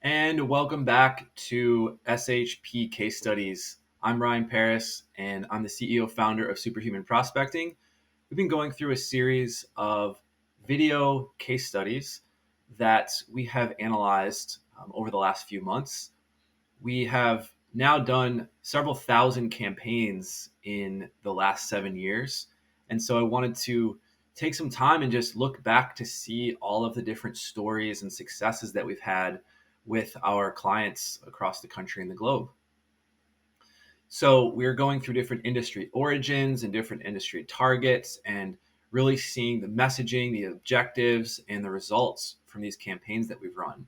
And welcome back to SHP Case Studies. I'm Ryan Paris, and I'm the CEO founder of Superhuman Prospecting. We've been going through a series of video case studies that we have analyzed over the last few months. We have now done several thousand campaigns in the last 7 years. And so I wanted to take some time and just look back to see all of the different stories and successes that we've had with our clients across the country and the globe. So we're going through different industry origins and different industry targets and really seeing the messaging, the objectives, and the results from these campaigns that we've run.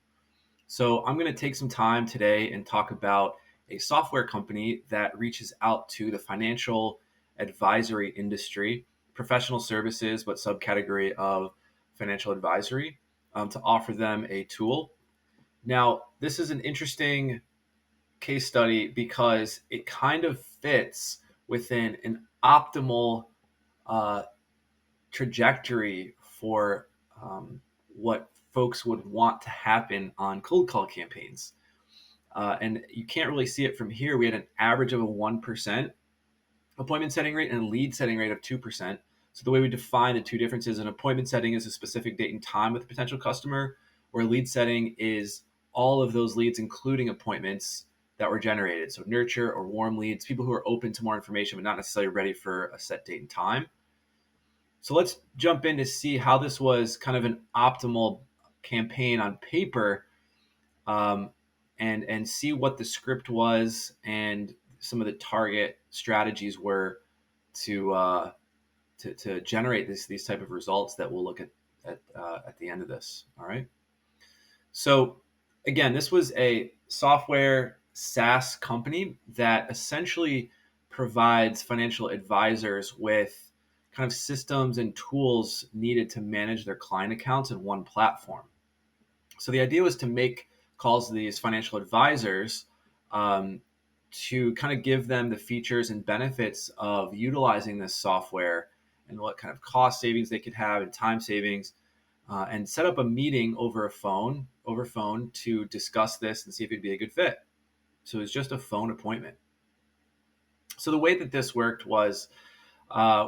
So I'm going to take some time today and talk about a software company that reaches out to the financial advisory industry, professional services, but subcategory of financial advisory, to offer them a tool. Now, this is an interesting case study because it kind of fits within an optimal uh, trajectory for what folks would want to happen on cold call campaigns. And you can't really see it from here. We had an average of a 1% appointment setting rate and a lead setting rate of 2%. So the way we define the two differences, an appointment setting is a specific date and time with a potential customer, where lead setting is all of those leads, including appointments that were generated. So nurture or warm leads, people who are open to more information, but not necessarily ready for a set date and time. So let's jump in to see how this was kind of an optimal campaign on paper, um, and see what the script was and some of the target strategies were to to generate these type of results that we'll look at the end of this. All right. So again, this was a software SaaS company that essentially provides financial advisors with kind of systems and tools needed to manage their client accounts in one platform. So the idea was to make calls to these financial advisors, to kind of give them the features and benefits of utilizing this software and what kind of cost savings they could have and time savings, and set up a meeting over phone to discuss this and see if it'd be a good fit. So it was just a phone appointment. So the way that this worked was,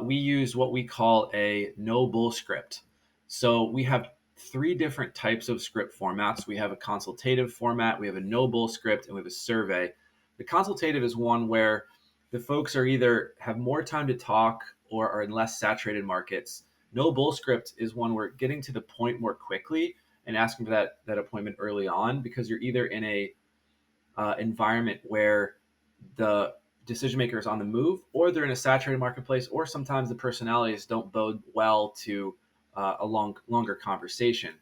we used what we call a no bull script. So we have three different types of script formats. We have a consultative format, we have a no bull script, and we have a survey. The consultative is one where the folks are either have more time to talk or are in less saturated markets. No bull script is one where getting to the point more quickly and asking for that appointment early on, because you're either in a environment where the decision maker is on the move, or they're in a saturated marketplace, or sometimes the personalities don't bode well to a longer conversation.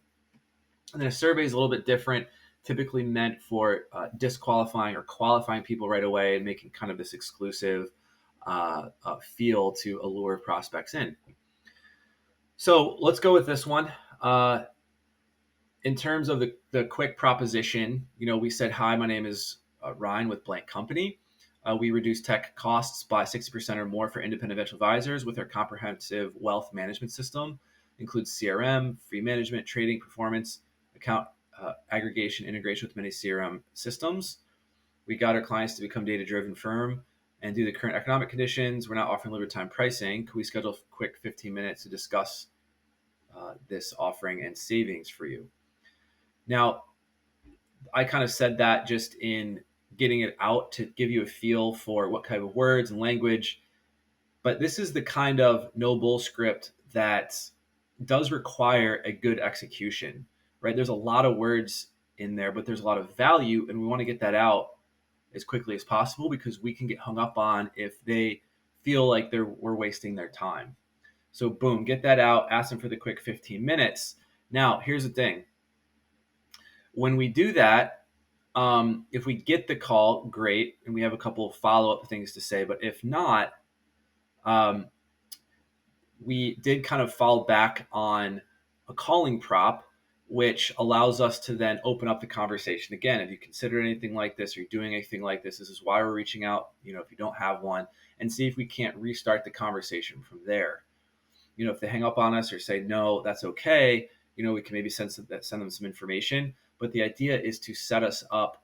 And then a survey is a little bit different, typically meant for disqualifying or qualifying people right away and making kind of this exclusive feel to allure prospects in. So let's go with this one. In terms of the quick proposition, we said, hi, my name is Ryan with blank company. We reduce tech costs by 60% or more for independent financial advisors with our comprehensive wealth management system. Includes CRM, free management, trading, performance, account aggregation, integration with many CRM systems. We got our clients to become data-driven firm, and due to the current economic conditions, we're not offering limited time pricing. Could we schedule a quick 15 minutes to discuss this offering and savings for you? Now, I kind of said that just in getting it out to give you a feel for what kind of words and language, but this is the kind of no bull script that does require a good execution, right? There's a lot of words in there, but there's a lot of value, and we want to get that out as quickly as possible because we can get hung up on if they feel like we're wasting their time. So boom, get that out, ask them for the quick 15 minutes. Now, here's the thing. When we do that, if we get the call, great, and we have a couple of follow-up things to say, but if not, we did kind of fall back on a calling prop, which allows us to then open up the conversation again. If you consider anything like this or you're doing anything like this is why we're reaching out, if you don't have one, and see if we can't restart the conversation from there. If they hang up on us or say, no, that's okay, we can maybe send them some information. but the idea is to set us up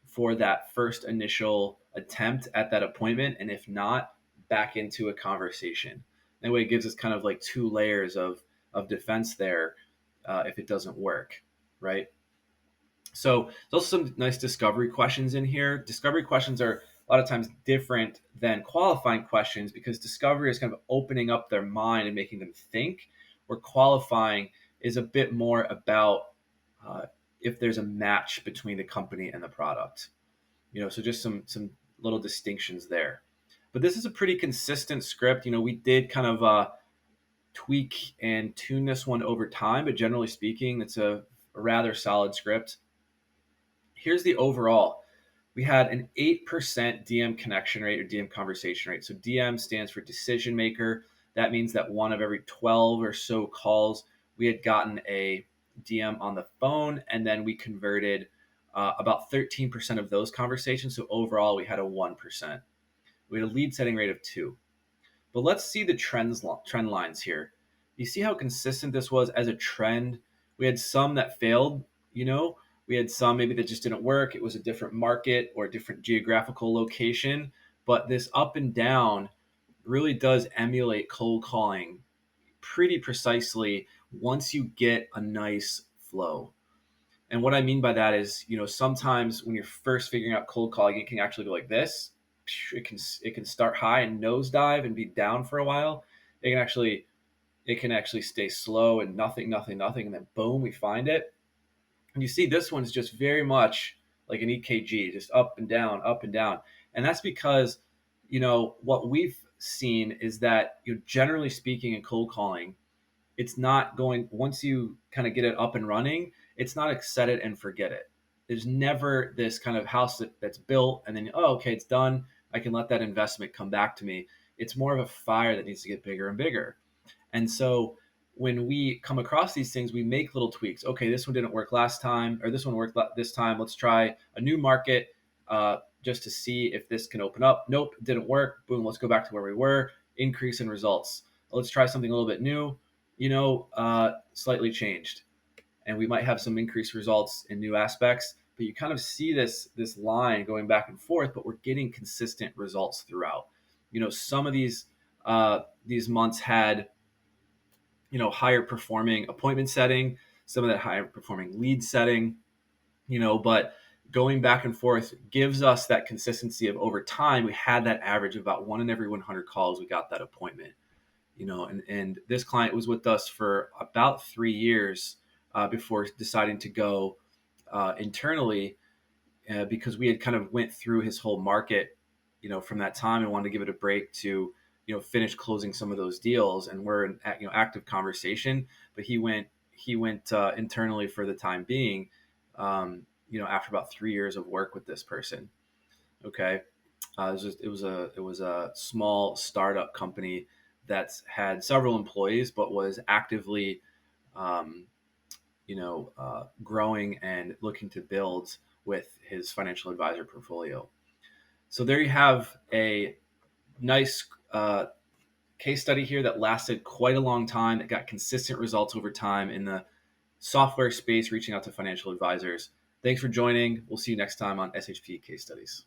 for that first initial attempt at that appointment, and if not, back into a conversation. That way, it gives us kind of like two layers of defense there if it doesn't work, right? So there's also some nice discovery questions in here. Discovery questions are a lot of times different than qualifying questions because discovery is kind of opening up their mind and making them think, where qualifying is a bit more about uh, if there's a match between the company and the product. So just some little distinctions there. But this is a pretty consistent script. We did kind of tweak and tune this one over time, but generally speaking, it's a rather solid script. Here's the overall. We had an 8% DM connection rate or DM conversation rate. So DM stands for decision maker. That means that one of every 12 or so calls, we had gotten a DM on the phone, and then we converted about 13% of those conversations. So overall, we had a 1%. We had a lead setting rate of 2. But let's see the trend lines here. You see how consistent this was as a trend? We had some that failed, we had some maybe that just didn't work. It was a different market or a different geographical location. But this up and down really does emulate cold calling pretty precisely once you get a nice flow. And what I mean by that is, sometimes when you're first figuring out cold calling, it can actually go like this. It can start high and nosedive and be down for a while. It can actually stay slow and nothing, and then boom, we find it. And you see this one's just very much like an EKG, just up and down, up and down. And that's because, what we've seen is that, generally speaking in cold calling, it's not going, once you kind of get it up and running, it's not a set it and forget it. There's never this kind of house that's built and then, oh, okay, it's done. I can let that investment come back to me. It's more of a fire that needs to get bigger and bigger. And so when we come across these things, we make little tweaks. Okay, this one didn't work last time, or this one worked this time. Let's try a new market just to see if this can open up. Nope, didn't work. Boom, let's go back to where we were. Increase in results. Let's try something a little bit new, slightly changed. And we might have some increased results in new aspects. But you kind of see this line going back and forth, but we're getting consistent results throughout. Some of these months had higher performing appointment setting, some of that higher performing lead setting, but going back and forth gives us that consistency of over time. We had that average of about 1 in every 100 calls we got that appointment, and this client was with us for about 3 years before deciding to go internally because we had kind of went through his whole market, from that time, and wanted to give it a break to, finish closing some of those deals. And we're in, active conversation, but he went internally for the time being, after about 3 years of work with this person. Okay. It was a small startup company that's had several employees, but was actively, growing and looking to build with his financial advisor portfolio. So there you have a nice case study here that lasted quite a long time, that got consistent results over time in the software space, reaching out to financial advisors. Thanks for joining. We'll see you next time on SHP Case Studies.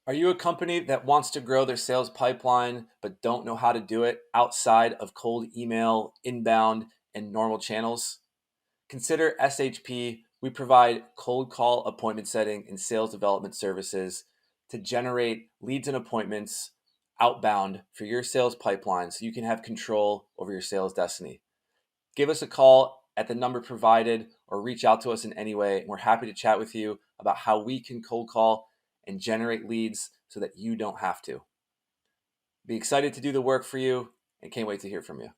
Are you a company that wants to grow their sales pipeline but don't know how to do it outside of cold email, inbound, and normal channels? Consider SHP. We provide cold call appointment setting and sales development services to generate leads and appointments outbound for your sales pipeline so you can have control over your sales destiny. Give us a call at the number provided or reach out to us in any way. We're happy to chat with you about how we can cold call and generate leads so that you don't have to. Be excited to do the work for you and can't wait to hear from you.